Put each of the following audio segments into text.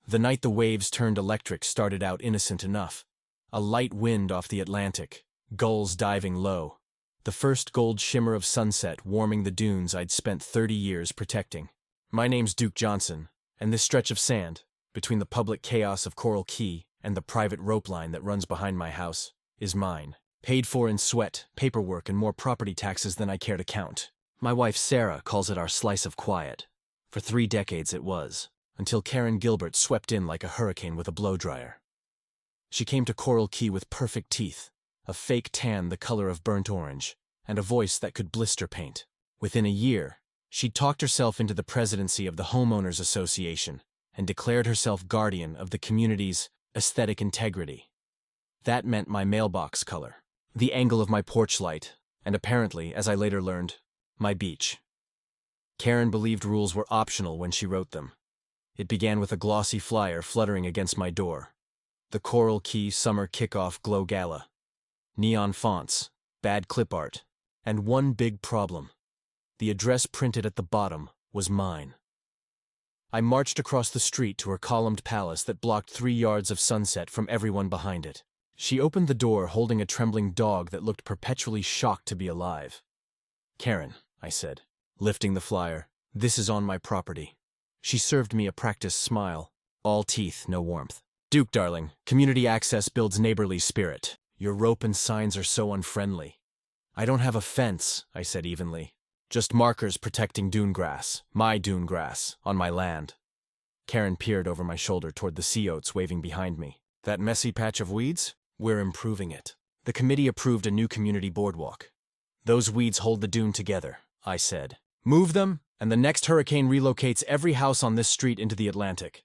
The night the waves turned electric started out innocent enough. A light wind off the Atlantic, gulls diving low. The first gold shimmer of sunset warming the dunes I'd spent 30 years protecting. My name's Duke Johnson, and this stretch of sand, between the public chaos of Coral Key and the private rope line that runs behind my house, is mine. Paid for in sweat, paperwork, and more property taxes than I care to count. My wife Sarah calls it our slice of quiet. For 3 decades it was, until Karen Gilbert swept in like a hurricane with a blow-dryer. She came to Coral Key with perfect teeth, a fake tan the color of burnt orange, and a voice that could blister paint. Within a year, she'd talked herself into the presidency of the Homeowners Association and declared herself guardian of the community's aesthetic integrity. That meant my mailbox color, the angle of my porch light, and apparently, as I later learned, my beach. Karen believed rules were optional when she wrote them. It began with a glossy flyer fluttering against my door. The Coral Key Summer Kickoff Glow Gala. Neon fonts, bad clip art, and one big problem. The address printed at the bottom was mine. I marched across the street to her columned palace that blocked 3 yards of sunset from everyone behind it. She opened the door holding a trembling dog that looked perpetually shocked to be alive. "Karen," I said, lifting the flyer, "this is on my property." She served me a practiced smile, all teeth, no warmth. "Duke, darling, community access builds neighborly spirit. Your rope and signs are so unfriendly." "I don't have a fence," I said evenly. "Just markers protecting dune grass, my dune grass, on my land." Karen peered over my shoulder toward the sea oats waving behind me. "That messy patch of weeds? We're improving it." The committee approved a new community boardwalk. "Those weeds hold the dune together," I said. "Move them, and the next hurricane relocates every house on this street into the Atlantic."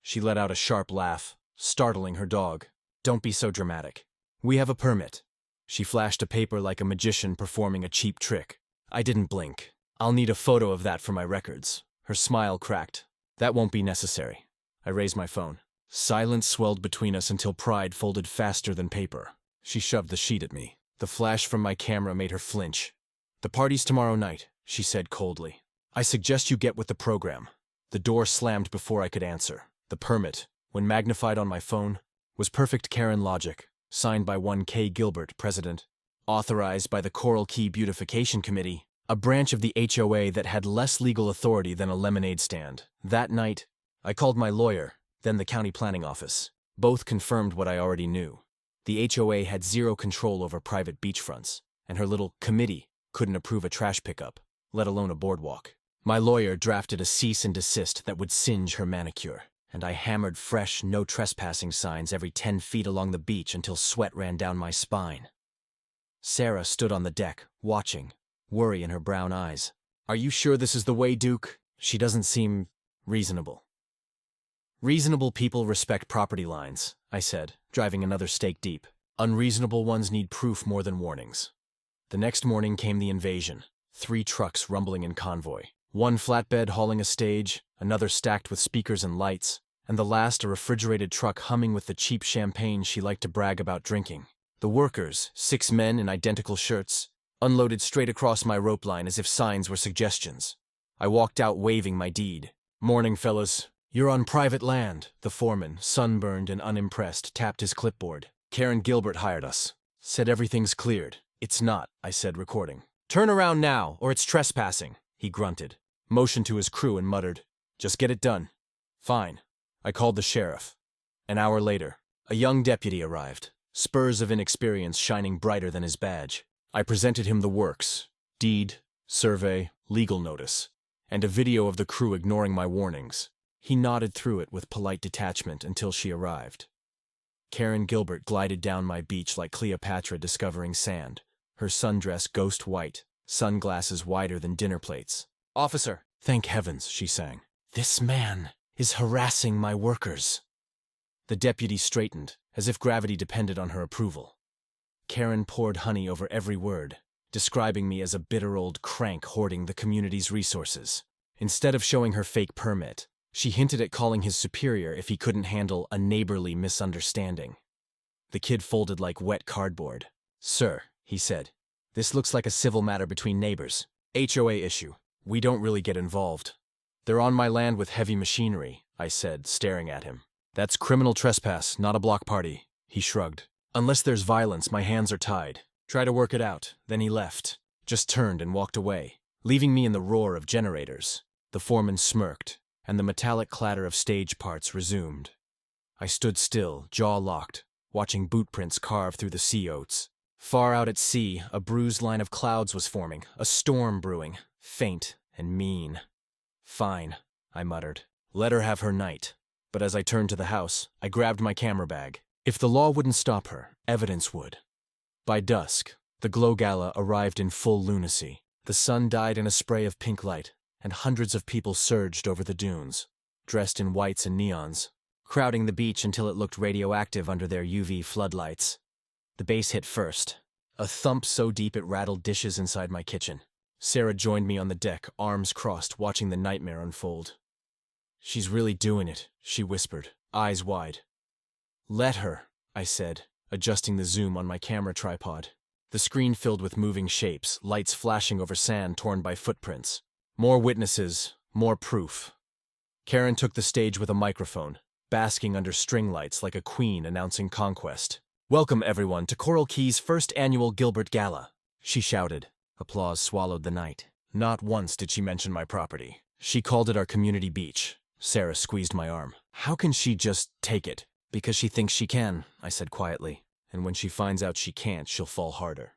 She let out a sharp laugh, startling her dog. "Don't be so dramatic. We have a permit." She flashed a paper like a magician performing a cheap trick. I didn't blink. "I'll need a photo of that for my records." Her smile cracked. "That won't be necessary." I raised my phone. Silence swelled between us until pride folded faster than paper. She shoved the sheet at me. The flash from my camera made her flinch. "The party's tomorrow night," she said coldly. "I suggest you get with the program." The door slammed before I could answer. The permit, when magnified on my phone, was perfect Karen logic, signed by one K. Gilbert, president, authorized by the Coral Key Beautification Committee, a branch of the HOA that had less legal authority than a lemonade stand. That night, I called my lawyer, then the county planning office. Both confirmed what I already knew. The HOA had zero control over private beachfronts, and her little committee couldn't approve a trash pickup, let alone a boardwalk. My lawyer drafted a cease and desist that would singe her manicure, and I hammered fresh no trespassing signs every 10 feet along the beach until sweat ran down my spine. Sarah stood on the deck, watching, worry in her brown eyes. "Are you sure this is the way, Duke? She doesn't seem reasonable." "Reasonable people respect property lines," I said, driving another stake deep. "Unreasonable ones need proof more than warnings." The next morning came the invasion. 3 trucks rumbling in convoy. One flatbed hauling a stage, another stacked with speakers and lights, and the last a refrigerated truck humming with the cheap champagne she liked to brag about drinking. The workers, 6 men in identical shirts, unloaded straight across my rope line as if signs were suggestions. I walked out waving my deed. "Morning, fellas. You're on private land." The foreman, sunburned and unimpressed, tapped his clipboard. "Karen Gilbert hired us. Said everything's cleared." "It's not," I said, recording. "Turn around now, or it's trespassing," he grunted, motioned to his crew and muttered, "Just get it done." "Fine." I called the sheriff. An hour later, a young deputy arrived, spurs of inexperience shining brighter than his badge. I presented him the works, deed, survey, legal notice, and a video of the crew ignoring my warnings. He nodded through it with polite detachment until she arrived. Karen Gilbert glided down my beach like Cleopatra discovering sand, her sundress ghost white, sunglasses wider than dinner plates. "Officer." "Thank heavens," she sang. "This man is harassing my workers." The deputy straightened, as if gravity depended on her approval. Karen poured honey over every word, describing me as a bitter old crank hoarding the community's resources. Instead of showing her fake permit, she hinted at calling his superior if he couldn't handle a neighborly misunderstanding. The kid folded like wet cardboard. "Sir," he said, "this looks like a civil matter between neighbors. HOA issue. We don't really get involved." "They're on my land with heavy machinery," I said, staring at him. That's criminal trespass, not a block party, he shrugged. Unless there's violence, my hands are tied. Try to work it out. Then he left, just turned and walked away, leaving me in the roar of generators. The foreman smirked, and the metallic clatter of stage parts resumed. I stood still, jaw locked, watching boot prints carve through the sea oats. Far out at sea, a bruised line of clouds was forming, a storm brewing, faint and mean. Fine, I muttered. Let her have her night. But as I turned to the house, I grabbed my camera bag. If the law wouldn't stop her, evidence would. By dusk, the glow gala arrived in full lunacy. The sun died in a spray of pink light, and hundreds of people surged over the dunes, dressed in whites and neons, crowding the beach until it looked radioactive under their UV floodlights. The bass hit first, a thump so deep it rattled dishes inside my kitchen. Sarah joined me on the deck, arms crossed, watching the nightmare unfold. She's really doing it, she whispered, eyes wide. Let her, I said, adjusting the zoom on my camera tripod. The screen filled with moving shapes, lights flashing over sand torn by footprints. More witnesses, more proof. Karen took the stage with a microphone, basking under string lights like a queen announcing conquest. Welcome, everyone, to Coral Key's first annual Gilbert Gala, she shouted. Applause swallowed the night. Not once did she mention my property. She called it our community beach. Sarah squeezed my arm. How can she just take it? Because she thinks she can, I said quietly. And when she finds out she can't, she'll fall harder.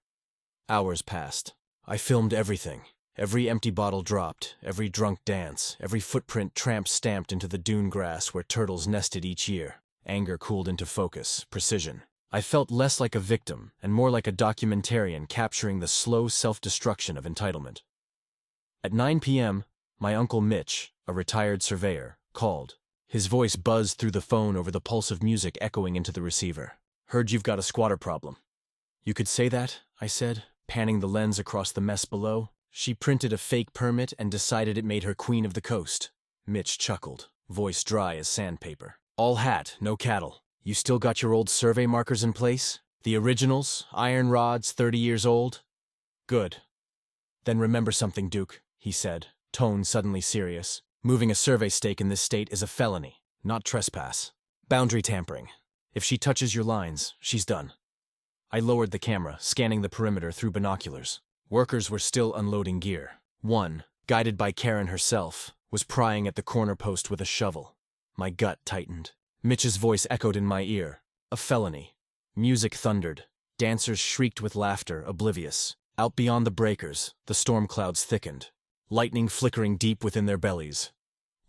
Hours passed. I filmed everything. Every empty bottle dropped, every drunk dance, every footprint tramp stamped into the dune grass where turtles nested each year. Anger cooled into focus, precision. I felt less like a victim and more like a documentarian capturing the slow self-destruction of entitlement. At 9 p.m., my uncle Mitch, a retired surveyor, called. His voice buzzed through the phone over the pulse of music echoing into the receiver. Heard you've got a squatter problem. You could say that, I said, panning the lens across the mess below. She printed a fake permit and decided it made her queen of the coast. Mitch chuckled, voice dry as sandpaper. All hat, no cattle. You still got your old survey markers in place? The originals, iron rods, 30 years old? Good. Then remember something, Duke, he said, tone suddenly serious. Moving a survey stake in this state is a felony, not trespass. Boundary tampering. If she touches your lines, she's done. I lowered the camera, scanning the perimeter through binoculars. Workers were still unloading gear. One, guided by Karen herself, was prying at the corner post with a shovel. My gut tightened. Mitch's voice echoed in my ear. A felony. Music thundered. Dancers shrieked with laughter, oblivious. Out beyond the breakers, the storm clouds thickened, lightning flickering deep within their bellies.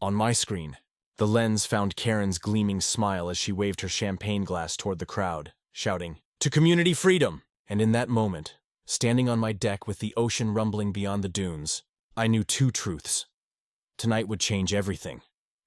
On my screen, the lens found Karen's gleaming smile as she waved her champagne glass toward the crowd, shouting, "To community freedom!" And in that moment, standing on my deck with the ocean rumbling beyond the dunes, I knew two truths. Tonight would change everything.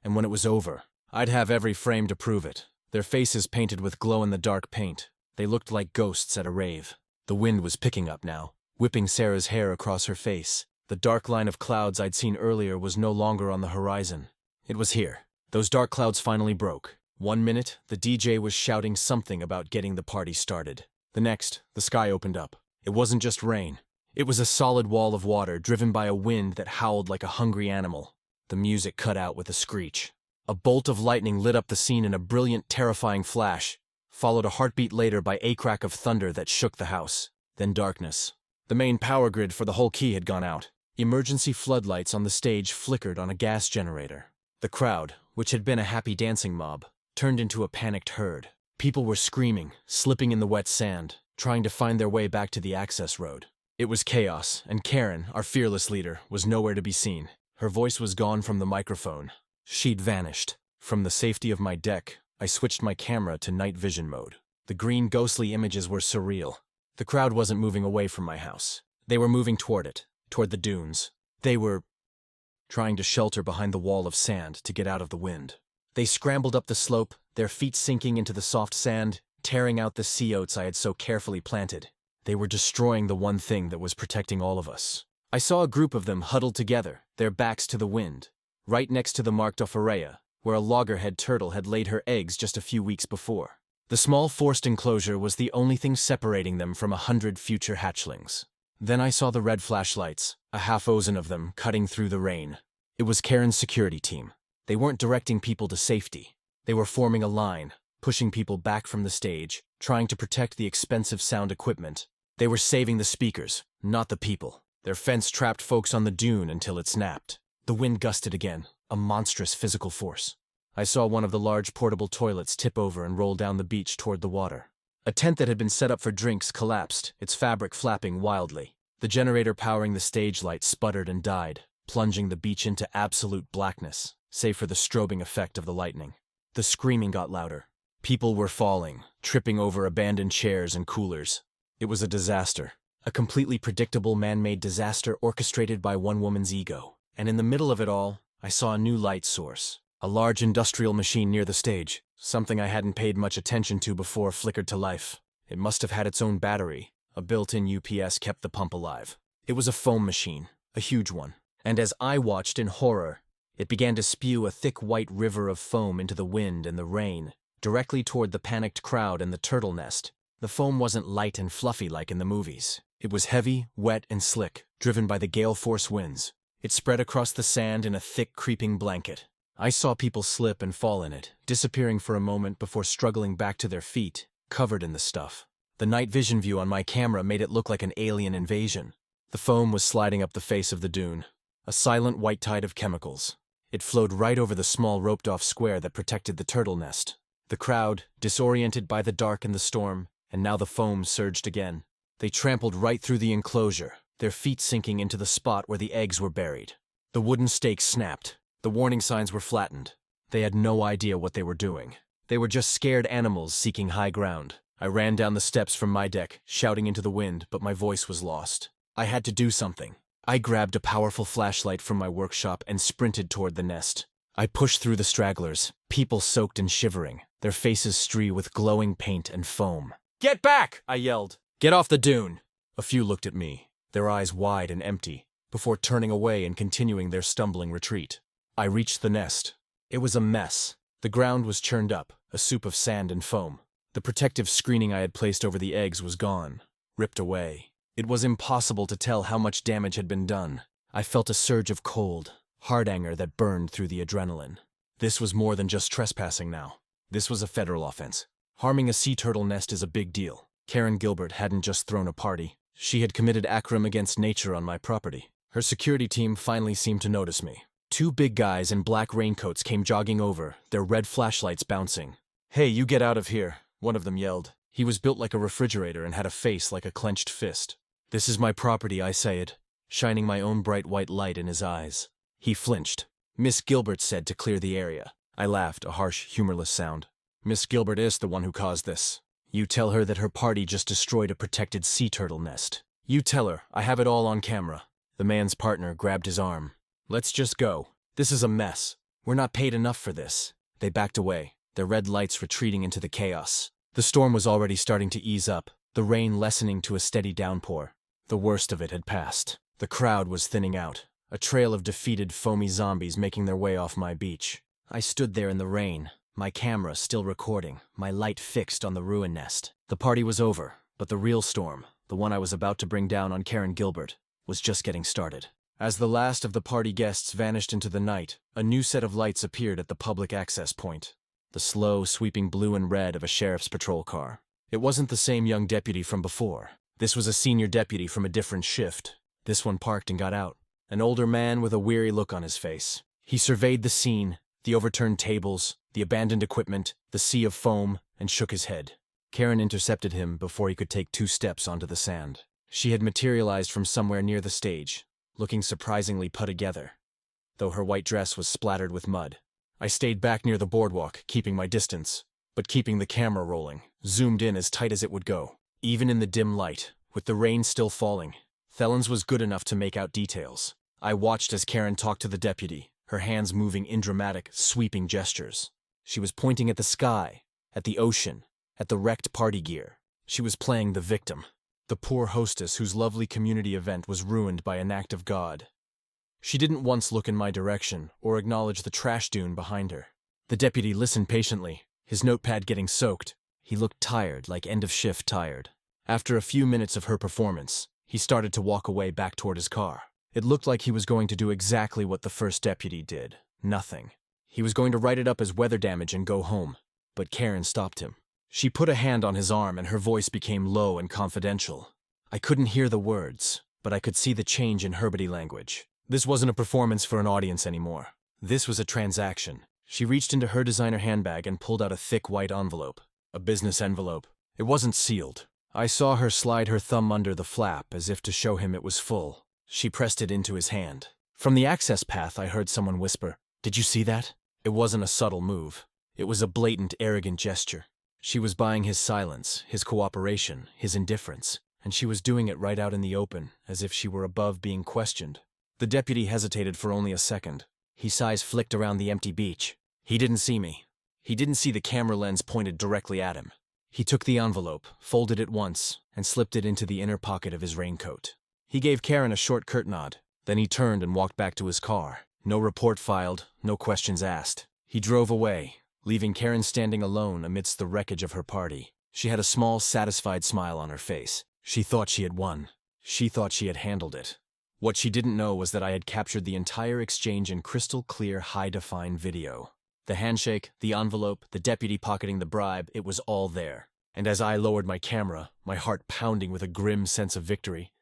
And when it was over, I'd have every frame to prove it. Their faces painted with glow-in-the-dark paint. They looked like ghosts at a rave. The wind was picking up now, whipping Sarah's hair across her face. The dark line of clouds I'd seen earlier was no longer on the horizon. It was here. Those dark clouds finally broke. 1 minute, the DJ was shouting something about getting the party started. The next, the sky opened up. It wasn't just rain. It was a solid wall of water driven by a wind that howled like a hungry animal. The music cut out with a screech. A bolt of lightning lit up the scene in a brilliant, terrifying flash, followed a heartbeat later by a crack of thunder that shook the house. Then darkness. The main power grid for the whole key had gone out. Emergency floodlights on the stage flickered on a gas generator. The crowd, which had been a happy dancing mob, turned into a panicked herd. People were screaming, slipping in the wet sand, trying to find their way back to the access road. It was chaos, and Karen, our fearless leader, was nowhere to be seen. Her voice was gone from the microphone. She'd vanished. From the safety of my deck, I switched my camera to night vision mode. The green, ghostly images were surreal. The crowd wasn't moving away from my house. They were moving toward it, toward the dunes. They were trying to shelter behind the wall of sand to get out of the wind. They scrambled up the slope, their feet sinking into the soft sand, tearing out the sea oats I had so carefully planted. They were destroying the one thing that was protecting all of us. I saw a group of them huddled together, their backs to the wind, right next to the marked Ophareia, where a loggerhead turtle had laid her eggs just a few weeks before. The small forced enclosure was the only thing separating them from 100 future hatchlings. Then I saw the red flashlights, a half-dozen of them, cutting through the rain. It was Karen's security team. They weren't directing people to safety. They were forming a line, pushing people back from the stage, trying to protect the expensive sound equipment. They were saving the speakers, not the people. Their fence trapped folks on the dune until it snapped. The wind gusted again, a monstrous physical force. I saw one of the large portable toilets tip over and roll down the beach toward the water. A tent that had been set up for drinks collapsed, its fabric flapping wildly. The generator powering the stage light sputtered and died, plunging the beach into absolute blackness, save for the strobing effect of the lightning. The screaming got louder. People were falling, tripping over abandoned chairs and coolers. It was a disaster. A completely predictable man-made disaster orchestrated by one woman's ego. And in the middle of it all, I saw a new light source. A large industrial machine near the stage. Something I hadn't paid much attention to before flickered to life. It must have had its own battery. A built-in UPS kept the pump alive. It was a foam machine, a huge one. And as I watched in horror, it began to spew a thick white river of foam into the wind and the rain, directly toward the panicked crowd and the turtle nest. The foam wasn't light and fluffy like in the movies. It was heavy, wet, and slick, driven by the gale force winds. It spread across the sand in a thick, creeping blanket. I saw people slip and fall in it, disappearing for a moment before struggling back to their feet, covered in the stuff. The night vision view on my camera made it look like an alien invasion. The foam was sliding up the face of the dune, a silent white tide of chemicals. It flowed right over the small roped-off square that protected the turtle nest. The crowd, disoriented by the dark and the storm, and now the foam surged again. They trampled right through the enclosure, their feet sinking into the spot where the eggs were buried. The wooden stakes snapped. The warning signs were flattened. They had no idea what they were doing. They were just scared animals seeking high ground. I ran down the steps from my deck, shouting into the wind, but my voice was lost. I had to do something. I grabbed a powerful flashlight from my workshop and sprinted toward the nest. I pushed through the stragglers, people soaked and shivering, their faces streaked with glowing paint and foam. "Get back!" I yelled. "Get off the dune!" A few looked at me, their eyes wide and empty, before turning away and continuing their stumbling retreat. I reached the nest. It was a mess. The ground was churned up, a soup of sand and foam. The protective screening I had placed over the eggs was gone, ripped away. It was impossible to tell how much damage had been done. I felt a surge of cold, hard anger that burned through the adrenaline. This was more than just trespassing now. This was a federal offense. Harming a sea turtle nest is a big deal. Karen Gilbert hadn't just thrown a party. She had committed crime against nature on my property. Her security team finally seemed to notice me. Two big guys in black raincoats came jogging over, their red flashlights bouncing. "Hey, you get out of here," one of them yelled. He was built like a refrigerator and had a face like a clenched fist. "This is my property," I said, shining my own bright white light in his eyes. He flinched. "Miss Gilbert said to clear the area." I laughed, a harsh, humorless sound. "Miss Gilbert is the one who caused this. You tell her that her party just destroyed a protected sea turtle nest. You tell her, I have it all on camera." The man's partner grabbed his arm. "Let's just go. This is a mess. We're not paid enough for this." They backed away, their red lights retreating into the chaos. The storm was already starting to ease up, the rain lessening to a steady downpour. The worst of it had passed. The crowd was thinning out, a trail of defeated, foamy zombies making their way off my beach. I stood there in the rain, my camera still recording, my light fixed on the ruin nest. The party was over, but the real storm, the one I was about to bring down on Karen Gilbert, was just getting started. As the last of the party guests vanished into the night, a new set of lights appeared at the public access point. The slow, sweeping blue and red of a sheriff's patrol car. It wasn't the same young deputy from before. This was a senior deputy from a different shift. This one parked and got out. An older man with a weary look on his face. He surveyed the scene, the overturned tables, the abandoned equipment, the sea of foam, and shook his head. Karen intercepted him before he could take 2 steps onto the sand. She had materialized from somewhere near the stage, looking surprisingly put together, though her white dress was splattered with mud. I stayed back near the boardwalk, keeping my distance, but keeping the camera rolling, zoomed in as tight as it would go. Even in the dim light, with the rain still falling, Thellens was good enough to make out details. I watched as Karen talked to the deputy, her hands moving in dramatic, sweeping gestures. She was pointing at the sky, at the ocean, at the wrecked party gear. She was playing the victim. The poor hostess whose lovely community event was ruined by an act of God. She didn't once look in my direction or acknowledge the trash dune behind her. The deputy listened patiently, his notepad getting soaked. He looked tired, like end-of-shift tired. After a few minutes of her performance, he started to walk away back toward his car. It looked like he was going to do exactly what the first deputy did. Nothing. He was going to write it up as weather damage and go home. But Karen stopped him. She put a hand on his arm and her voice became low and confidential. I couldn't hear the words, but I could see the change in her body language. This wasn't a performance for an audience anymore. This was a transaction. She reached into her designer handbag and pulled out a thick white envelope. A business envelope. It wasn't sealed. I saw her slide her thumb under the flap as if to show him it was full. She pressed it into his hand. From the access path, I heard someone whisper, "Did you see that?" It wasn't a subtle move. It was a blatant, arrogant gesture. She was buying his silence, his cooperation, his indifference, and she was doing it right out in the open, as if she were above being questioned. The deputy hesitated for only a second. His eyes flicked around the empty beach. He didn't see me. He didn't see the camera lens pointed directly at him. He took the envelope, folded it once, and slipped it into the inner pocket of his raincoat. He gave Karen a short curt nod. Then he turned and walked back to his car. No report filed, no questions asked. He drove away, leaving Karen standing alone amidst the wreckage of her party. She had a small, satisfied smile on her face. She thought she had won. She thought she had handled it. What she didn't know was that I had captured the entire exchange in crystal-clear, high-define video. The handshake, the envelope, the deputy pocketing the bribe, it was all there. And as I lowered my camera, my heart pounding with a grim sense of victory,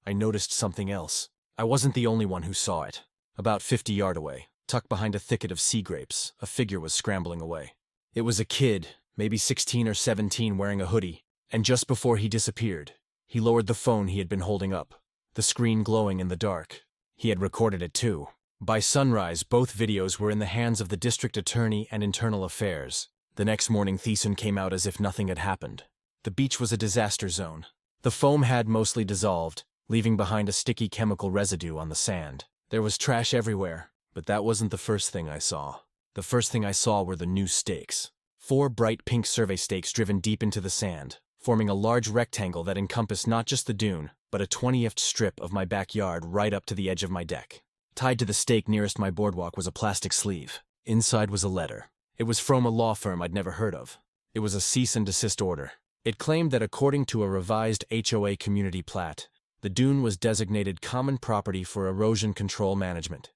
I noticed something else. I wasn't the only one who saw it. About 50 yards away, tucked behind a thicket of sea grapes, a figure was scrambling away. It was a kid, maybe 16 or 17, wearing a hoodie, and just before he disappeared, he lowered the phone he had been holding up, the screen glowing in the dark. He had recorded it too. By sunrise, both videos were in the hands of the district attorney and internal affairs. The next morning, Thiessen came out as if nothing had happened. The beach was a disaster zone. The foam had mostly dissolved, leaving behind a sticky chemical residue on the sand. There was trash everywhere, but that wasn't the first thing I saw. The first thing I saw were the new stakes. 4 bright pink survey stakes driven deep into the sand, forming a large rectangle that encompassed not just the dune, but a 20ft strip of my backyard right up to the edge of my deck. Tied to the stake nearest my boardwalk was a plastic sleeve. Inside was a letter. It was from a law firm I'd never heard of. It was a cease and desist order. It claimed that according to a revised HOA community plat, the dune was designated common property for erosion control management.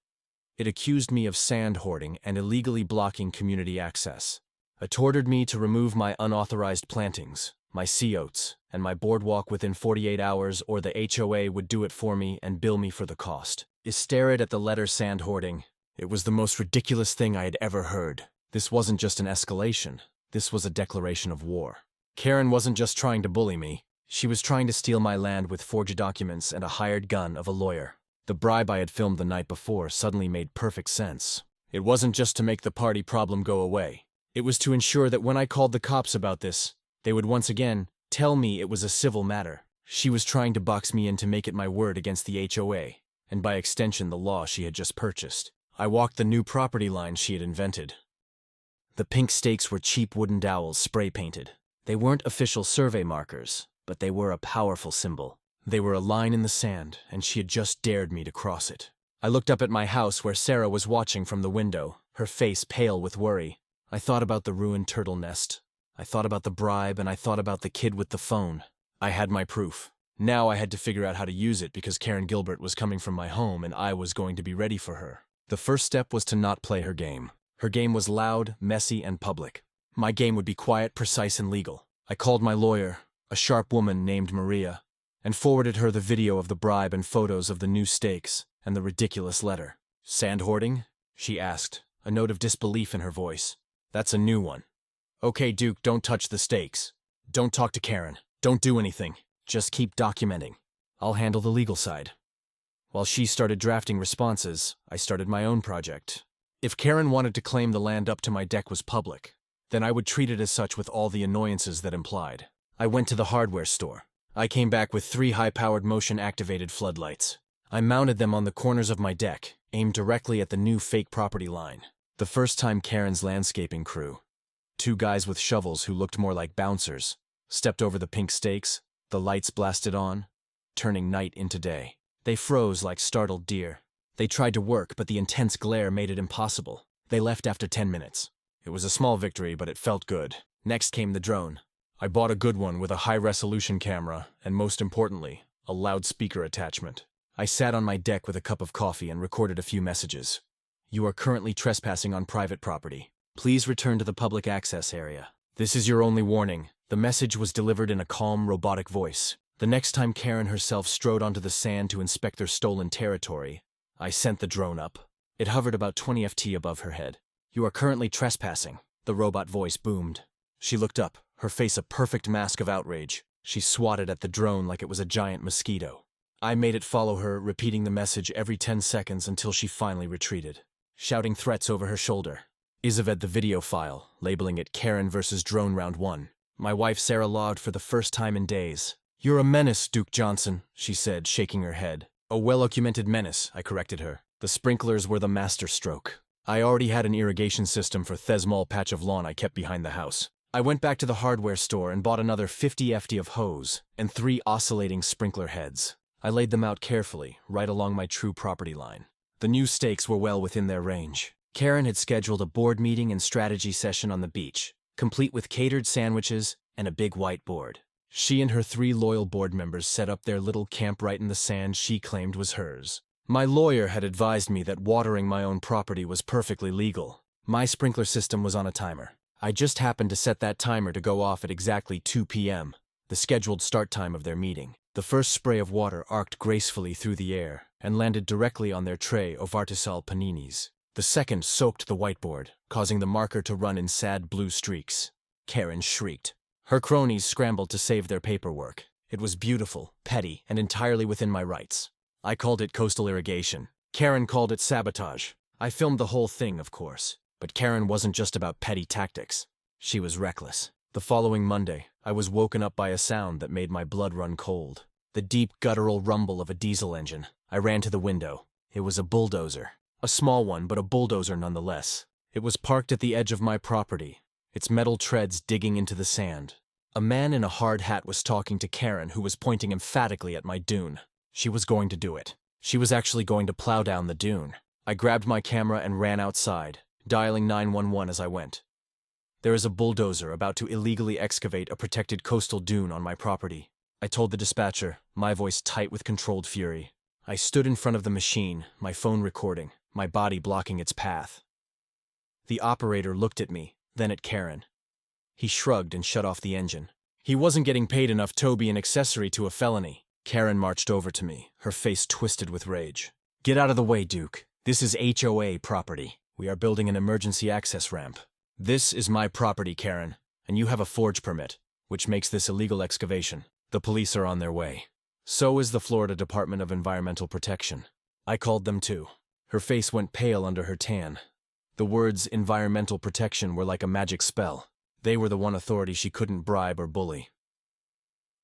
It accused me of sand hoarding and illegally blocking community access. It ordered me to remove my unauthorized plantings, my sea oats, and my boardwalk within 48 hours, or the HOA would do it for me and bill me for the cost. I stared at the letter sand hoarding. It was the most ridiculous thing I had ever heard. This wasn't just an escalation. This was a declaration of war. Karen wasn't just trying to bully me. She was trying to steal my land with forged documents and a hired gun of a lawyer. The bribe I had filmed the night before suddenly made perfect sense. It wasn't just to make the party problem go away. It was to ensure that when I called the cops about this, they would once again tell me it was a civil matter. She was trying to box me in to make it my word against the HOA, and by extension the law she had just purchased. I walked the new property line she had invented. The pink stakes were cheap wooden dowels spray-painted. They weren't official survey markers, but they were a powerful symbol. They were a line in the sand, and she had just dared me to cross it. I looked up at my house where Sarah was watching from the window, her face pale with worry. I thought about the ruined turtle nest. I thought about the bribe, and I thought about the kid with the phone. I had my proof. Now I had to figure out how to use it because Karen Gilbert was coming from my home and I was going to be ready for her. The first step was to not play her game. Her game was loud, messy, and public. My game would be quiet, precise, and legal. I called my lawyer, a sharp woman named Maria, and forwarded her the video of the bribe and photos of the new stakes and the ridiculous letter. "Sand hoarding?" she asked, a note of disbelief in her voice. "That's a new one." "Okay, Duke, don't touch the stakes. Don't talk to Karen. Don't do anything. Just keep documenting. I'll handle the legal side." While she started drafting responses, I started my own project. If Karen wanted to claim the land up to my deck was public, then I would treat it as such with all the annoyances that implied. I went to the hardware store. I came back with 3 high-powered motion-activated floodlights. I mounted them on the corners of my deck, aimed directly at the new fake property line. The first time Karen's landscaping crew, 2 guys with shovels who looked more like bouncers, stepped over the pink stakes, the lights blasted on, turning night into day. They froze like startled deer. They tried to work, but the intense glare made it impossible. They left after 10 minutes. It was a small victory, but it felt good. Next came the drone. I bought a good one with a high-resolution camera, and most importantly, a loudspeaker attachment. I sat on my deck with a cup of coffee and recorded a few messages. You are currently trespassing on private property. Please return to the public access area. This is your only warning. The message was delivered in a calm, robotic voice. The next time Karen herself strode onto the sand to inspect their stolen territory, I sent the drone up. It hovered about 20 ft above her head. You are currently trespassing, the robot voice boomed. She looked up, her face a perfect mask of outrage. She swatted at the drone like it was a giant mosquito. I made it follow her, repeating the message every 10 seconds until she finally retreated, shouting threats over her shoulder. Isaved the video file, labeling it Karen vs. Drone Round 1. My wife Sarah logged for the first time in days. You're a menace, Duke Johnson, she said, shaking her head. A well-documented menace, I corrected her. The sprinklers were the masterstroke. I already had an irrigation system for the small patch of lawn I kept behind the house. I went back to the hardware store and bought another 50 ft of hose and 3 oscillating sprinkler heads. I laid them out carefully, right along my true property line. The new stakes were well within their range. Karen had scheduled a board meeting and strategy session on the beach, complete with catered sandwiches and a big whiteboard. She and her 3 loyal board members set up their little camp right in the sand she claimed was hers. My lawyer had advised me that watering my own property was perfectly legal. My sprinkler system was on a timer. I just happened to set that timer to go off at exactly 2 p.m., the scheduled start time of their meeting. The first spray of water arced gracefully through the air and landed directly on their tray of artisanal paninis. The second soaked the whiteboard, causing the marker to run in sad blue streaks. Karen shrieked. Her cronies scrambled to save their paperwork. It was beautiful, petty, and entirely within my rights. I called it coastal irrigation. Karen called it sabotage. I filmed the whole thing, of course. But Karen wasn't just about petty tactics. She was reckless. The following Monday, I was woken up by a sound that made my blood run cold. The deep guttural rumble of a diesel engine. I ran to the window. It was a bulldozer. A small one, but a bulldozer nonetheless. It was parked at the edge of my property, its metal treads digging into the sand. A man in a hard hat was talking to Karen, who was pointing emphatically at my dune. She was going to do it. She was actually going to plow down the dune. I grabbed my camera and ran outside, dialing 911 as I went. There is a bulldozer about to illegally excavate a protected coastal dune on my property. I told the dispatcher, my voice tight with controlled fury. I stood in front of the machine, my phone recording, my body blocking its path. The operator looked at me, then at Karen. He shrugged and shut off the engine. He wasn't getting paid enough to be an accessory to a felony. Karen marched over to me, her face twisted with rage. Get out of the way, Duke. This is HOA property. We are building an emergency access ramp. This is my property, Karen, and you have a forge permit, which makes this illegal excavation. The police are on their way. So is the Florida Department of Environmental Protection. I called them too. Her face went pale under her tan. The words environmental protection were like a magic spell. They were the one authority she couldn't bribe or bully.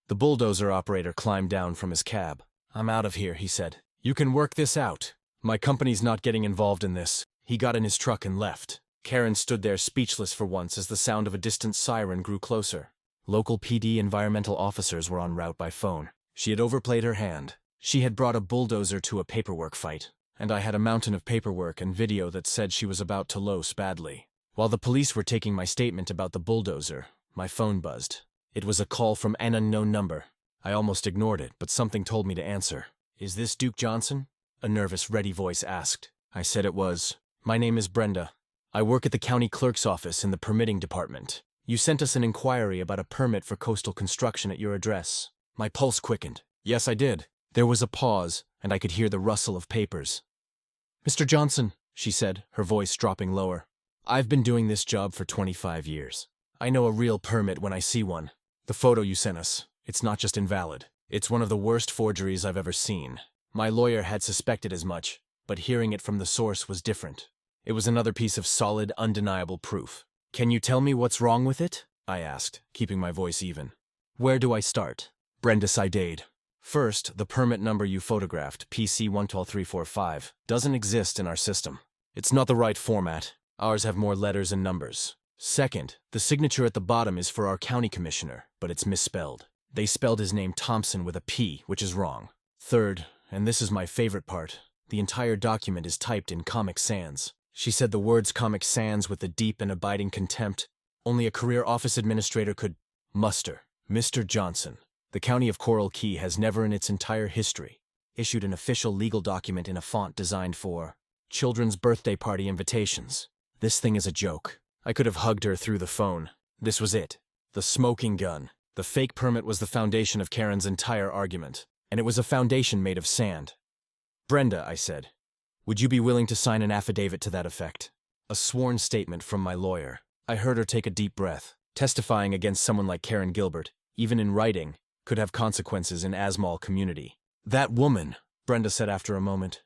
The bulldozer operator climbed down from his cab. I'm out of here, he said. You can work this out. My company's not getting involved in this. He got in his truck and left. Karen stood there speechless for once as the sound of a distant siren grew closer. Local PD environmental officers were en route by phone. She had overplayed her hand. She had brought a bulldozer to a paperwork fight, and I had a mountain of paperwork and video that said she was about to lose badly. While the police were taking my statement about the bulldozer, my phone buzzed. It was a call from an unknown number. I almost ignored it, but something told me to answer. Is this Duke Johnson? A nervous, ready voice asked. I said it was. My name is Brenda. I work at the county clerk's office in the permitting department. You sent us an inquiry about a permit for coastal construction at your address. My pulse quickened. Yes, I did. There was a pause, and I could hear the rustle of papers. Mr. Johnson, she said, her voice dropping lower. I've been doing this job for 25 years. I know a real permit when I see one. The photo you sent us, it's not just invalid. It's one of the worst forgeries I've ever seen. My lawyer had suspected as much, but hearing it from the source was different. It was another piece of solid, undeniable proof. Can you tell me what's wrong with it? I asked, keeping my voice even. Where do I start? Brenda sighed. First, the permit number you photographed, PC 112345, doesn't exist in our system. It's not the right format. Ours have more letters and numbers. Second, the signature at the bottom is for our county commissioner, but it's misspelled. They spelled his name Thompson with a P, which is wrong. Third, and this is my favorite part, the entire document is typed in Comic Sans. She said the words Comic Sans with the deep and abiding contempt only a career office administrator could muster. Mr. Johnson, the county of Coral Key has never in its entire history issued an official legal document in a font designed for children's birthday party invitations. This thing is a joke. I could have hugged her through the phone. This was it. The smoking gun. The fake permit was the foundation of Karen's entire argument, and it was a foundation made of sand. "Brenda," I said, "would you be willing to sign an affidavit to that effect?" A sworn statement from my lawyer. I heard her take a deep breath. Testifying against someone like Karen Gilbert, even in writing, could have consequences in Asmal community. "That woman," Brenda said after a moment,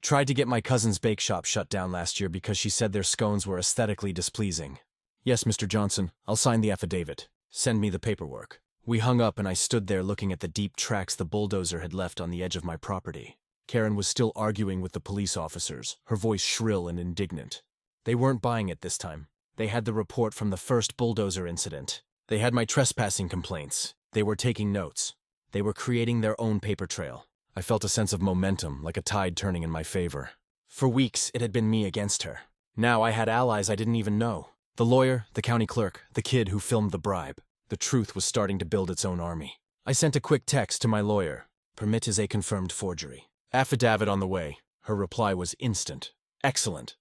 "tried to get my cousin's bake shop shut down last year because she said their scones were aesthetically displeasing." "Yes, Mr. Johnson, I'll sign the affidavit. Send me the paperwork." We hung up and I stood there looking at the deep tracks the bulldozer had left on the edge of my property. Karen was still arguing with the police officers, her voice shrill and indignant. They weren't buying it this time. They had the report from the first bulldozer incident. They had my trespassing complaints. They were taking notes. They were creating their own paper trail. I felt a sense of momentum, like a tide turning in my favor. For weeks, it had been me against her. Now I had allies I didn't even know. The lawyer, the county clerk, the kid who filmed the bribe. The truth was starting to build its own army. I sent a quick text to my lawyer. "Permit is a confirmed forgery. Affidavit on the way." Her reply was instant. "Excellent.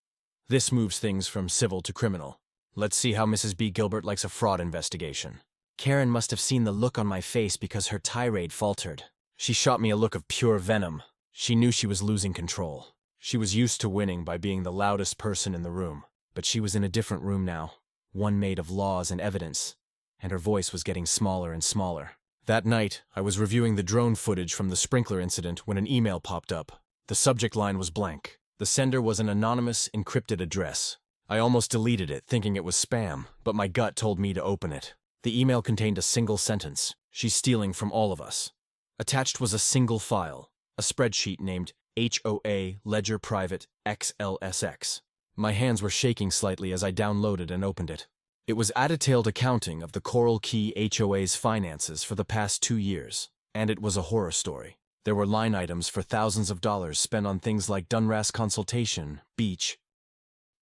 This moves things from civil to criminal. Let's see how Mrs. B. Gilbert likes a fraud investigation." Karen must have seen the look on my face because her tirade faltered. She shot me a look of pure venom. She knew she was losing control. She was used to winning by being the loudest person in the room. But she was in a different room now, one made of laws and evidence, and her voice was getting smaller and smaller. That night, I was reviewing the drone footage from the sprinkler incident when an email popped up. The subject line was blank. The sender was an anonymous, encrypted address. I almost deleted it, thinking it was spam, but my gut told me to open it. The email contained a single sentence: "She's stealing from all of us." Attached was a single file, a spreadsheet named HOA Ledger Private XLSX. My hands were shaking slightly as I downloaded and opened it. It was a detailed accounting of the Coral Key HOA's finances for the past 2 years, and it was a horror story. There were line items for thousands of dollars spent on things like Dunras consultation, beach,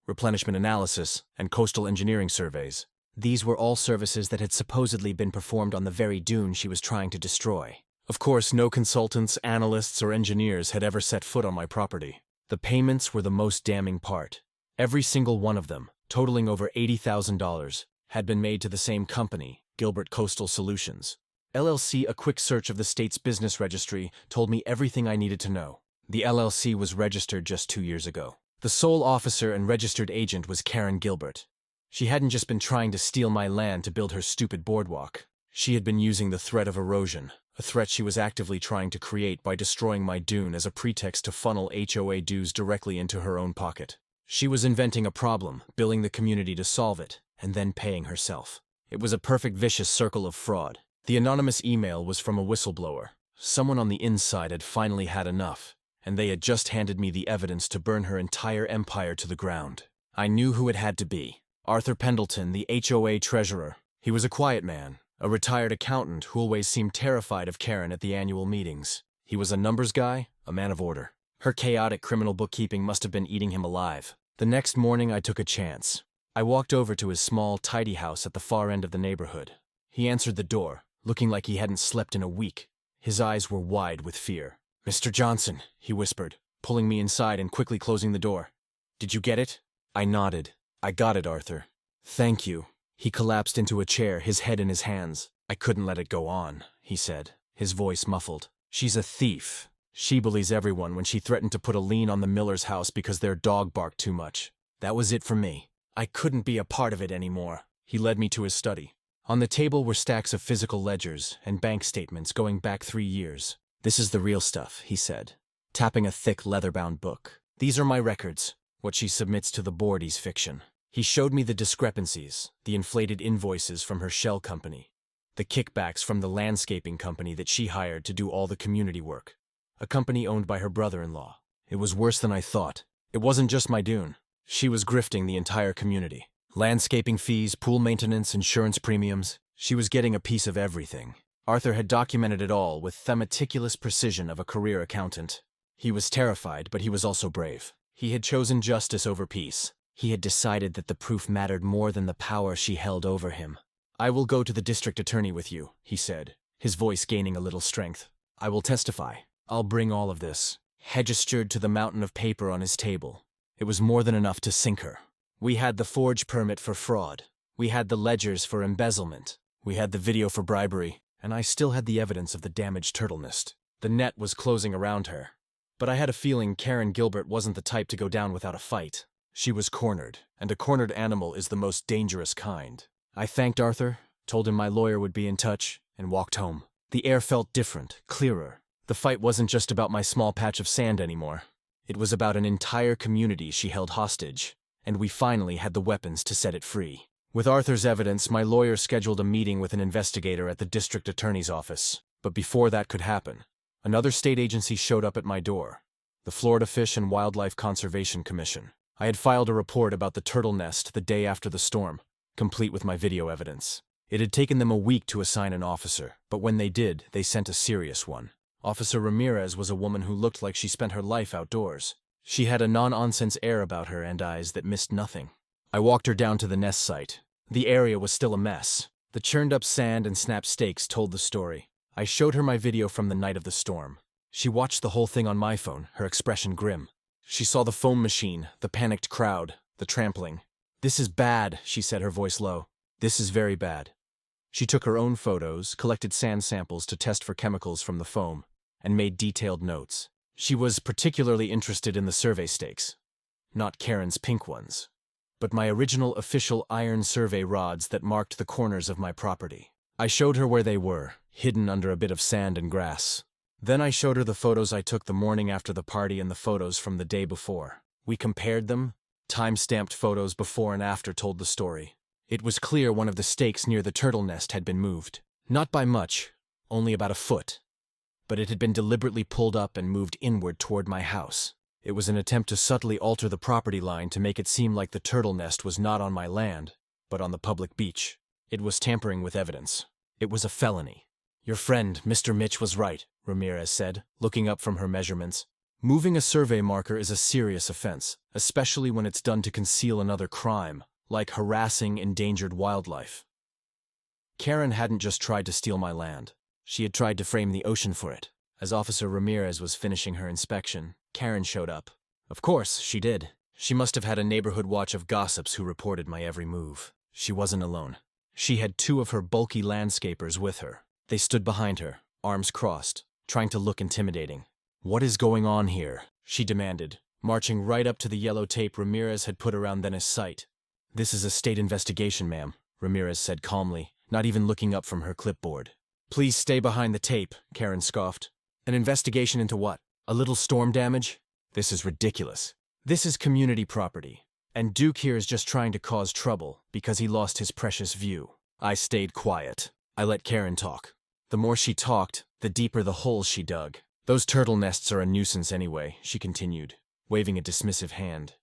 replenishment analysis, and coastal engineering surveys. These were all services that had supposedly been performed on the very dune she was trying to destroy. Of course, no consultants, analysts, or engineers had ever set foot on my property. The payments were the most damning part. Every single one of them, totaling over $80,000, had been made to the same company, Gilbert Coastal Solutions, LLC. A quick search of the state's business registry told me everything I needed to know. The LLC was registered just 2 years ago. The sole officer and registered agent was Karen Gilbert. She hadn't just been trying to steal my land to build her stupid boardwalk. She had been using the threat of erosion, a threat she was actively trying to create by destroying my dune as a pretext to funnel HOA dues directly into her own pocket. She was inventing a problem, billing the community to solve it, and then paying herself. It was a perfect vicious circle of fraud. The anonymous email was from a whistleblower. Someone on the inside had finally had enough, and they had just handed me the evidence to burn her entire empire to the ground. I knew who it had to be. Arthur Pendleton, the HOA treasurer. He was a quiet man, a retired accountant who always seemed terrified of Karen at the annual meetings. He was a numbers guy, a man of order. Her chaotic criminal bookkeeping must have been eating him alive. The next morning, I took a chance. I walked over to his small, tidy house at the far end of the neighborhood. He answered the door, looking like he hadn't slept in a week. His eyes were wide with fear. "Mr. Johnson," he whispered, pulling me inside and quickly closing the door. "Did you get it?" I nodded. "I got it, Arthur. Thank you." He collapsed into a chair, his head in his hands. "I couldn't let it go on," he said, his voice muffled. "She's a thief. She bullies everyone when she threatened to put a lien on the Miller's house because their dog barked too much. That was it for me. I couldn't be a part of it anymore." He led me to his study. On the table were stacks of physical ledgers and bank statements going back 3 years. "This is the real stuff," he said, tapping a thick leather-bound book. "These are my records, what she submits to the board is fiction." He showed me the discrepancies, the inflated invoices from her shell company, the kickbacks from the landscaping company that she hired to do all the community work, a company owned by her brother-in-law. It was worse than I thought. It wasn't just my dune. She was grifting the entire community. Landscaping fees, pool maintenance, insurance premiums. She was getting a piece of everything. Arthur had documented it all with the meticulous precision of a career accountant. He was terrified, but he was also brave. He had chosen justice over peace. He had decided that the proof mattered more than the power she held over him. "I will go to the district attorney with you," he said, his voice gaining a little strength. "I will testify. I'll bring all of this." He gestured to the mountain of paper on his table. It was more than enough to sink her. We had the forged permit for fraud. We had the ledgers for embezzlement. We had the video for bribery. And I still had the evidence of the damaged turtle nest. The net was closing around her. But I had a feeling Karen Gilbert wasn't the type to go down without a fight. She was cornered, and a cornered animal is the most dangerous kind. I thanked Arthur, told him my lawyer would be in touch, and walked home. The air felt different, clearer. The fight wasn't just about my small patch of sand anymore. It was about an entire community she held hostage, and we finally had the weapons to set it free. With Arthur's evidence, my lawyer scheduled a meeting with an investigator at the district attorney's office. But before that could happen, another state agency showed up at my door, the Florida Fish and Wildlife Conservation Commission. I had filed a report about the turtle nest the day after the storm, complete with my video evidence. It had taken them a week to assign an officer, but when they did, they sent a serious one. Officer Ramirez was a woman who looked like she spent her life outdoors. She had a non-nonsense air about her and eyes that missed nothing. I walked her down to the nest site. The area was still a mess. The churned-up sand and snapped stakes told the story. I showed her my video from the night of the storm. She watched the whole thing on my phone, her expression grim. She saw the foam machine, the panicked crowd, the trampling. "This is bad," she said, her voice low. "This is very bad." She took her own photos, collected sand samples to test for chemicals from the foam, and made detailed notes. She was particularly interested in the survey stakes. Not Karen's pink ones, but my original official iron survey rods that marked the corners of my property. I showed her where they were, hidden under a bit of sand and grass. Then I showed her the photos I took the morning after the party and the photos from the day before. We compared them. Time-stamped photos before and after told the story. It was clear one of the stakes near the turtle nest had been moved. Not by much, only about a foot. But it had been deliberately pulled up and moved inward toward my house. It was an attempt to subtly alter the property line to make it seem like the turtle nest was not on my land, but on the public beach. It was tampering with evidence. It was a felony. "Your friend, Mr. Mitch, was right," Ramirez said, looking up from her measurements. "Moving a survey marker is a serious offense, especially when it's done to conceal another crime, like harassing endangered wildlife." Karen hadn't just tried to steal my land. She had tried to frame the ocean for it. As Officer Ramirez was finishing her inspection, Karen showed up. Of course, she did. She must have had a neighborhood watch of gossips who reported my every move. She wasn't alone. She had two of her bulky landscapers with her. They stood behind her, arms crossed, trying to look intimidating. "What is going on here?" she demanded, marching right up to the yellow tape Ramirez had put around Dennis' site. "This is a state investigation, ma'am," Ramirez said calmly, not even looking up from her clipboard. "Please stay behind the tape," Karen scoffed. "An investigation into what? A little storm damage? This is ridiculous. This is community property, and Duke here is just trying to cause trouble because he lost his precious view." I stayed quiet. I let Karen talk. The more she talked, the deeper the holes she dug. "Those turtle nests are a nuisance anyway," she continued, waving a dismissive hand.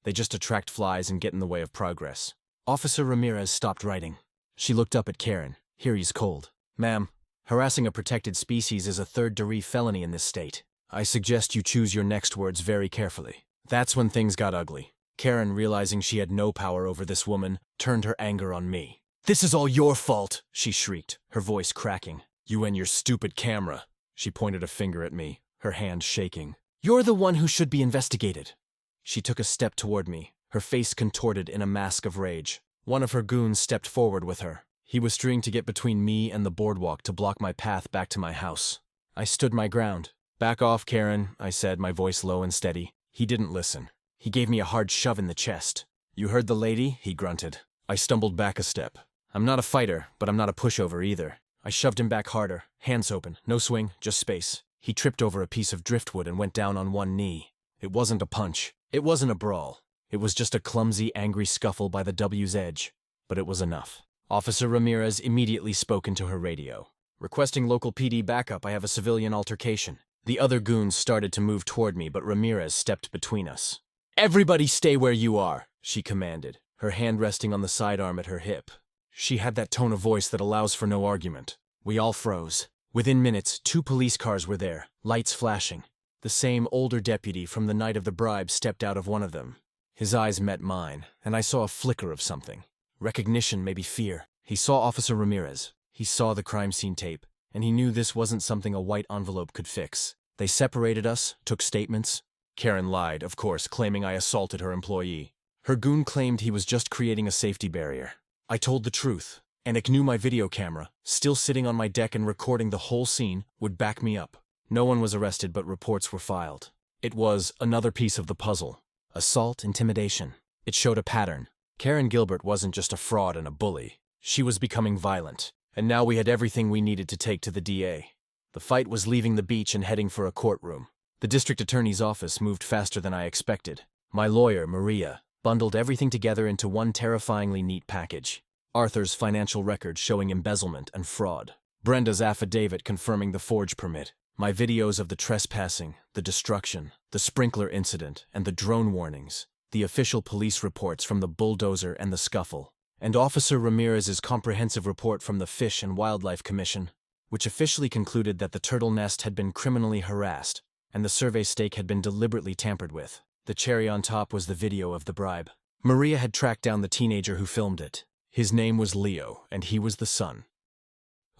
"They just attract flies and get in the way of progress." Officer Ramirez stopped writing. She looked up at Karen. "Here he's cold. Ma'am, harassing a protected species is a third-degree felony in this state. I suggest you choose your next words very carefully." That's when things got ugly. Karen, realizing she had no power over this woman, turned her anger on me. "This is all your fault," she shrieked, her voice cracking. "You and your stupid camera." She pointed a finger at me, her hand shaking. "You're the one who should be investigated." She took a step toward me, her face contorted in a mask of rage. One of her goons stepped forward with her. He was trying to get between me and the boardwalk to block my path back to my house. I stood my ground. "Back off, Karen," I said, my voice low and steady. He didn't listen. He gave me a hard shove in the chest. "You heard the lady?" he grunted. I stumbled back a step. I'm not a fighter, but I'm not a pushover either. I shoved him back harder, hands open, no swing, just space. He tripped over a piece of driftwood and went down on one knee. It wasn't a punch. It wasn't a brawl. It was just a clumsy, angry scuffle by the W's edge. But it was enough. Officer Ramirez immediately spoke into her radio. "Requesting local PD backup, I have a civilian altercation." The other goons started to move toward me, but Ramirez stepped between us. "Everybody stay where you are," she commanded, her hand resting on the sidearm at her hip. She had that tone of voice that allows for no argument. We all froze. Within minutes, 2 police cars were there, lights flashing. The same older deputy from the night of the bribe stepped out of one of them. His eyes met mine, and I saw a flicker of something. Recognition, maybe fear. He saw Officer Ramirez. He saw the crime scene tape, and he knew this wasn't something a white envelope could fix. They separated us, took statements. Karen lied, of course, claiming I assaulted her employee. Her goon claimed he was just creating a safety barrier. I told the truth. Anik knew my video camera, still sitting on my deck and recording the whole scene, would back me up. No one was arrested, but reports were filed. It was another piece of the puzzle. Assault, intimidation. It showed a pattern. Karen Gilbert wasn't just a fraud and a bully. She was becoming violent. And now we had everything we needed to take to the DA. The fight was leaving the beach and heading for a courtroom. The district attorney's office moved faster than I expected. My lawyer, Maria, bundled everything together into one terrifyingly neat package. Arthur's financial record showing embezzlement and fraud. Brenda's affidavit confirming the forge permit. My videos of the trespassing, the destruction, the sprinkler incident, and the drone warnings. The official police reports from the bulldozer and the scuffle. And Officer Ramirez's comprehensive report from the Fish and Wildlife Commission, which officially concluded that the turtle nest had been criminally harassed, and the survey stake had been deliberately tampered with. The cherry on top was the video of the bribe. Maria had tracked down the teenager who filmed it. His name was Leo, and he was the son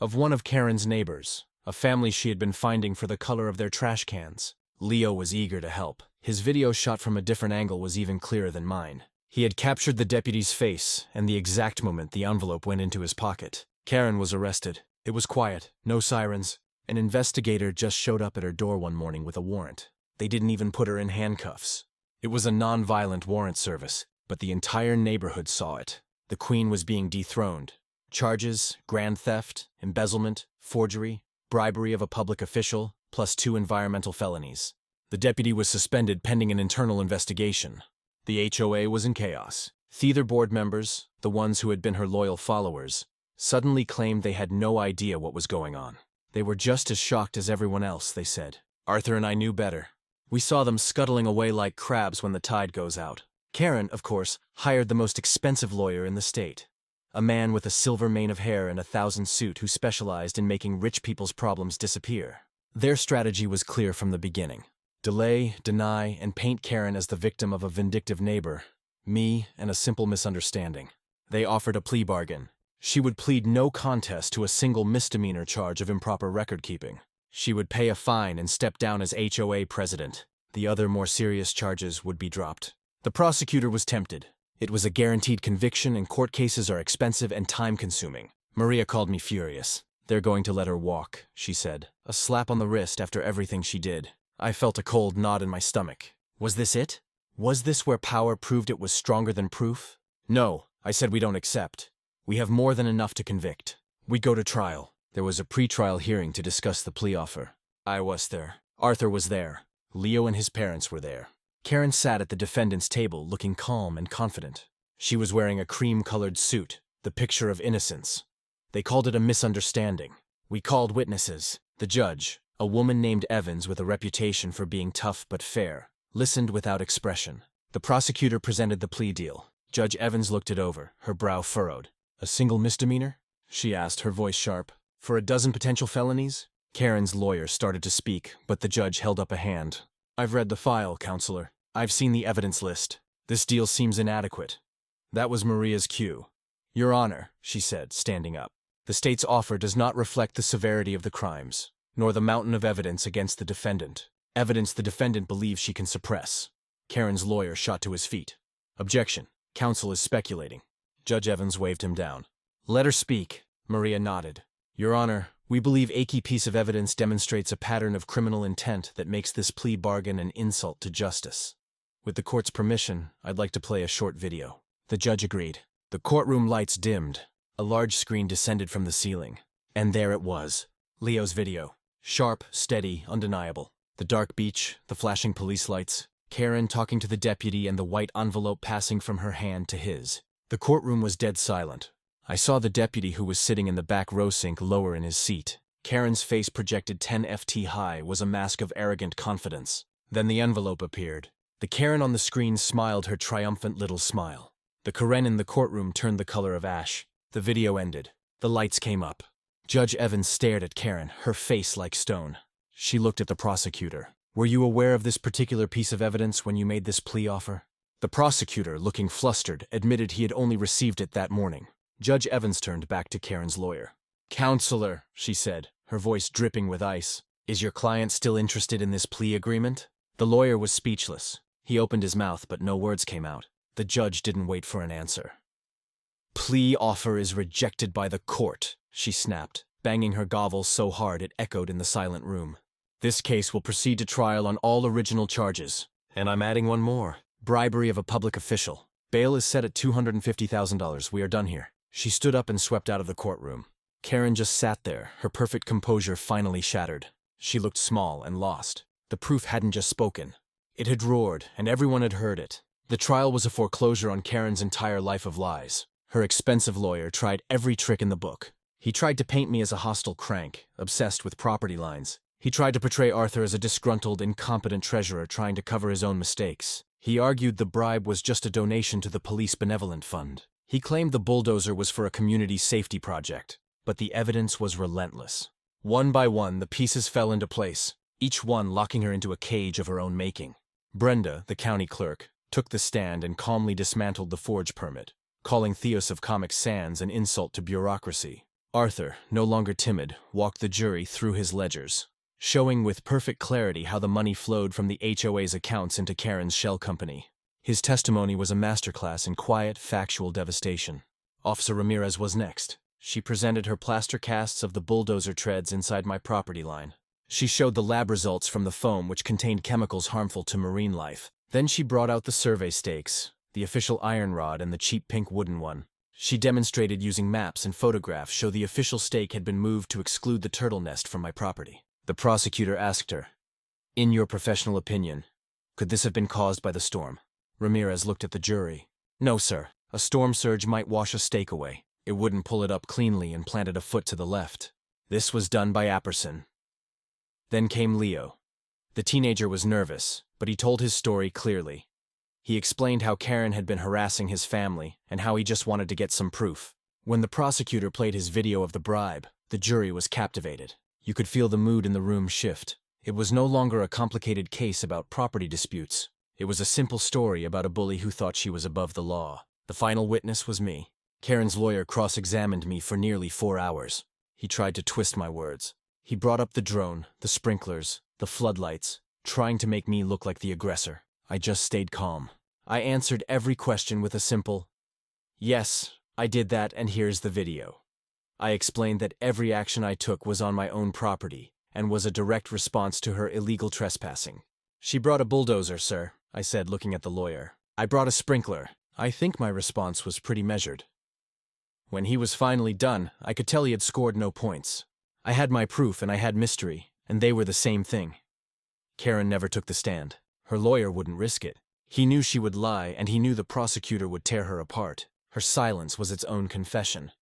of one of Karen's neighbors, a family she had been finding for the color of their trash cans. Leo was eager to help. His video shot from a different angle was even clearer than mine. He had captured the deputy's face and the exact moment the envelope went into his pocket. Karen was arrested. It was quiet, no sirens. An investigator just showed up at her door one morning with a warrant. They didn't even put her in handcuffs. It was a non-violent warrant service, but the entire neighborhood saw it. The queen was being dethroned. Charges: grand theft, embezzlement, forgery, bribery of a public official, plus 2 environmental felonies. The deputy was suspended pending an internal investigation. The HOA was in chaos. Theater board members, the ones who had been her loyal followers, suddenly claimed they had no idea what was going on. They were just as shocked as everyone else, they said. Arthur and I knew better. We saw them scuttling away like crabs when the tide goes out. Karen, of course, hired the most expensive lawyer in the state. A man with a silver mane of hair and a 1,000 suit who specialized in making rich people's problems disappear. Their strategy was clear from the beginning. Delay, deny, and paint Karen as the victim of a vindictive neighbor, me, and a simple misunderstanding. They offered a plea bargain. She would plead no contest to a single misdemeanor charge of improper record-keeping. She would pay a fine and step down as HOA president. The other more serious charges would be dropped. The prosecutor was tempted. It was a guaranteed conviction, and court cases are expensive and time-consuming. Maria called me furious. They're going to let her walk, she said. A slap on the wrist after everything she did. I felt a cold knot in my stomach. Was this it? Was this where power proved it was stronger than proof? No, I said, we don't accept. We have more than enough to convict. We go to trial. There was a pre-trial hearing to discuss the plea offer. I was there. Arthur was there. Leo and his parents were there. Karen sat at the defendant's table looking calm and confident. She was wearing a cream-colored suit, the picture of innocence. They called it a misunderstanding. We called witnesses. The judge, a woman named Evans with a reputation for being tough but fair, listened without expression. The prosecutor presented the plea deal. Judge Evans looked it over, her brow furrowed. A single misdemeanor? She asked, her voice sharp. For a dozen potential felonies? Karen's lawyer started to speak, but the judge held up a hand. I've read the file, counselor. I've seen the evidence list. This deal seems inadequate. That was Maria's cue. Your Honor, she said, standing up. The state's offer does not reflect the severity of the crimes, nor the mountain of evidence against the defendant. Evidence the defendant believes she can suppress. Karen's lawyer shot to his feet. Objection. Counsel is speculating. Judge Evans waved him down. Let her speak. Maria nodded. Your Honor, we believe a key piece of evidence demonstrates a pattern of criminal intent that makes this plea bargain an insult to justice. With the court's permission, I'd like to play a short video. The judge agreed. The courtroom lights dimmed. A large screen descended from the ceiling. And there it was. Leo's video. Sharp, steady, undeniable. The dark beach, the flashing police lights, Karen talking to the deputy, and the white envelope passing from her hand to his. The courtroom was dead silent. I saw the deputy, who was sitting in the back row, sink lower in his seat. Karen's face, projected 10 ft high, was a mask of arrogant confidence. Then the envelope appeared. The Karen on the screen smiled her triumphant little smile. The Karen in the courtroom turned the color of ash. The video ended. The lights came up. Judge Evans stared at Karen, her face like stone. She looked at the prosecutor. Were you aware of this particular piece of evidence when you made this plea offer? The prosecutor, looking flustered, admitted he had only received it that morning. Judge Evans turned back to Karen's lawyer. Counselor, she said, her voice dripping with ice, is your client still interested in this plea agreement? The lawyer was speechless. He opened his mouth, but no words came out. The judge didn't wait for an answer. "Plea offer is rejected by the court," she snapped, banging her gavel so hard it echoed in the silent room. "This case will proceed to trial on all original charges. And I'm adding one more. Bribery of a public official. Bail is set at $250,000. We are done here." She stood up and swept out of the courtroom. Karen just sat there, her perfect composure finally shattered. She looked small and lost. The proof hadn't just spoken. It had roared, and everyone had heard it. The trial was a foreclosure on Karen's entire life of lies. Her expensive lawyer tried every trick in the book. He tried to paint me as a hostile crank, obsessed with property lines. He tried to portray Arthur as a disgruntled, incompetent treasurer trying to cover his own mistakes. He argued the bribe was just a donation to the police benevolent fund. He claimed the bulldozer was for a community safety project. But the evidence was relentless. One by one, the pieces fell into place, each one locking her into a cage of her own making. Brenda, the county clerk, took the stand and calmly dismantled the forge permit, calling Theos of Comic Sans an insult to bureaucracy. Arthur, no longer timid, walked the jury through his ledgers, showing with perfect clarity how the money flowed from the HOA's accounts into Karen's shell company. His testimony was a masterclass in quiet, factual devastation. Officer Ramirez was next. She presented her plaster casts of the bulldozer treads inside my property line. She showed the lab results from the foam, which contained chemicals harmful to marine life. Then she brought out the survey stakes, the official iron rod and the cheap pink wooden one. She demonstrated using maps and photographs show the official stake had been moved to exclude the turtle nest from my property. The prosecutor asked her, "In your professional opinion, could this have been caused by the storm?" Ramirez looked at the jury. "No, sir. A storm surge might wash a stake away. It wouldn't pull it up cleanly and plant it a foot to the left. This was done by Apperson." Then came Leo. The teenager was nervous, but he told his story clearly. He explained how Karen had been harassing his family and how he just wanted to get some proof. When the prosecutor played his video of the bribe, the jury was captivated. You could feel the mood in the room shift. It was no longer a complicated case about property disputes. It was a simple story about a bully who thought she was above the law. The final witness was me. Karen's lawyer cross-examined me for nearly 4 hours. He tried to twist my words. He brought up the drone, the sprinklers, the floodlights, trying to make me look like the aggressor. I just stayed calm. I answered every question with a simple, "Yes, I did that, and here's the video." I explained that every action I took was on my own property and was a direct response to her illegal trespassing. "She brought a bulldozer, sir," I said, looking at the lawyer. "I brought a sprinkler." I think my response was pretty measured. When he was finally done, I could tell he had scored no points. I had my proof and I had mystery, and they were the same thing. Karen never took the stand. Her lawyer wouldn't risk it. He knew she would lie, and he knew the prosecutor would tear her apart. Her silence was its own confession.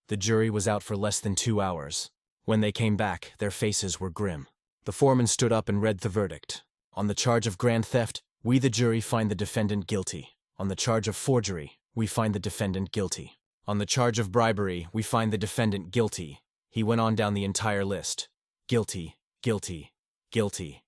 The jury was out for less than 2 hours. When they came back, their faces were grim. The foreman stood up and read the verdict. On the charge of grand theft, we the jury find the defendant guilty. On the charge of forgery, we find the defendant guilty. On the charge of bribery, we find the defendant guilty. He went on down the entire list. Guilty, guilty, guilty.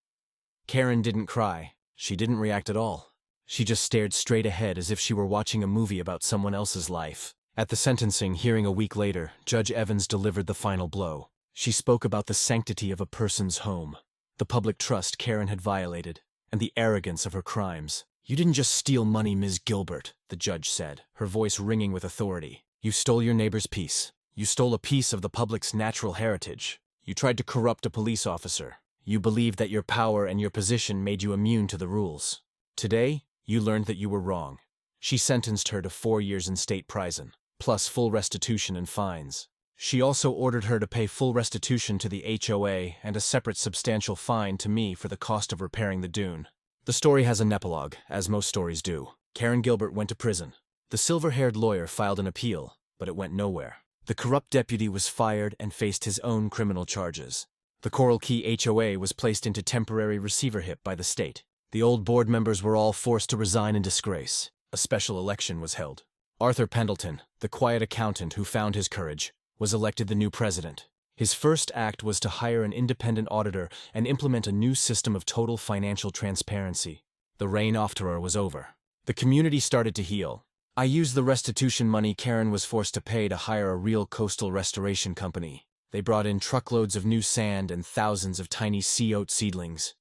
Karen didn't cry. She didn't react at all. She just stared straight ahead as if she were watching a movie about someone else's life. At the sentencing hearing a week later, Judge Evans delivered the final blow. She spoke about the sanctity of a person's home, the public trust Karen had violated, and the arrogance of her crimes. "You didn't just steal money, Ms. Gilbert," the judge said, her voice ringing with authority. "You stole your neighbor's peace. You stole a piece of the public's natural heritage. You tried to corrupt a police officer. You believed that your power and your position made you immune to the rules. Today, you learned that you were wrong." She sentenced her to 4 years in state prison, plus full restitution and fines. She also ordered her to pay full restitution to the HOA and a separate substantial fine to me for the cost of repairing the dune. The story has an epilogue, as most stories do. Karen Gilbert went to prison. The silver-haired lawyer filed an appeal, but it went nowhere. The corrupt deputy was fired and faced his own criminal charges. The Coral Key HOA was placed into temporary receivership by the state. The old board members were all forced to resign in disgrace. A special election was held. Arthur Pendleton, the quiet accountant who found his courage, was elected the new president. His first act was to hire an independent auditor and implement a new system of total financial transparency. The reign of terror was over. The community started to heal. I used the restitution money Karen was forced to pay to hire a real coastal restoration company. They brought in truckloads of new sand and thousands of tiny sea oat seedlings.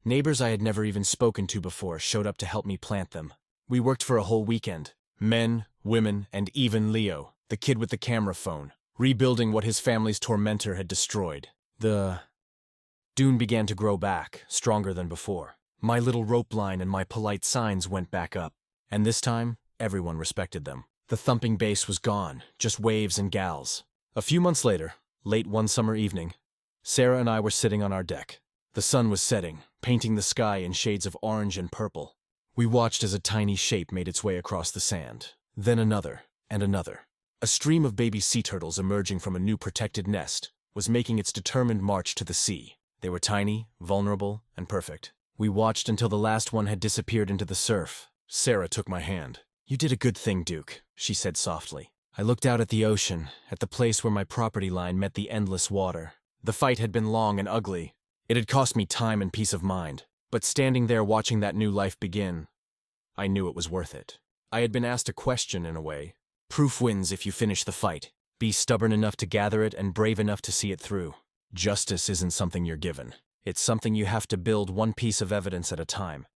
Neighbors I had never even spoken to before showed up to help me plant them. We worked for a whole weekend. Men, women, and even Leo, the kid with the camera phone, rebuilding what his family's tormentor had destroyed. The dune began to grow back, stronger than before. My little rope line and my polite signs went back up. And this time, everyone respected them. The thumping bass was gone, just waves and gals. A few months later, late one summer evening, Sarah and I were sitting on our deck. The sun was setting, painting the sky in shades of orange and purple. We watched as a tiny shape made its way across the sand. Then another, and another. A stream of baby sea turtles emerging from a new protected nest was making its determined march to the sea. They were tiny, vulnerable, and perfect. We watched until the last one had disappeared into the surf. Sarah took my hand. "You did a good thing, Duke," she said softly. I looked out at the ocean, at the place where my property line met the endless water. The fight had been long and ugly. It had cost me time and peace of mind. But standing there watching that new life begin, I knew it was worth it. I had been asked a question in a way. Proof wins if you finish the fight. Be stubborn enough to gather it and brave enough to see it through. Justice isn't something you're given. It's something you have to build one piece of evidence at a time.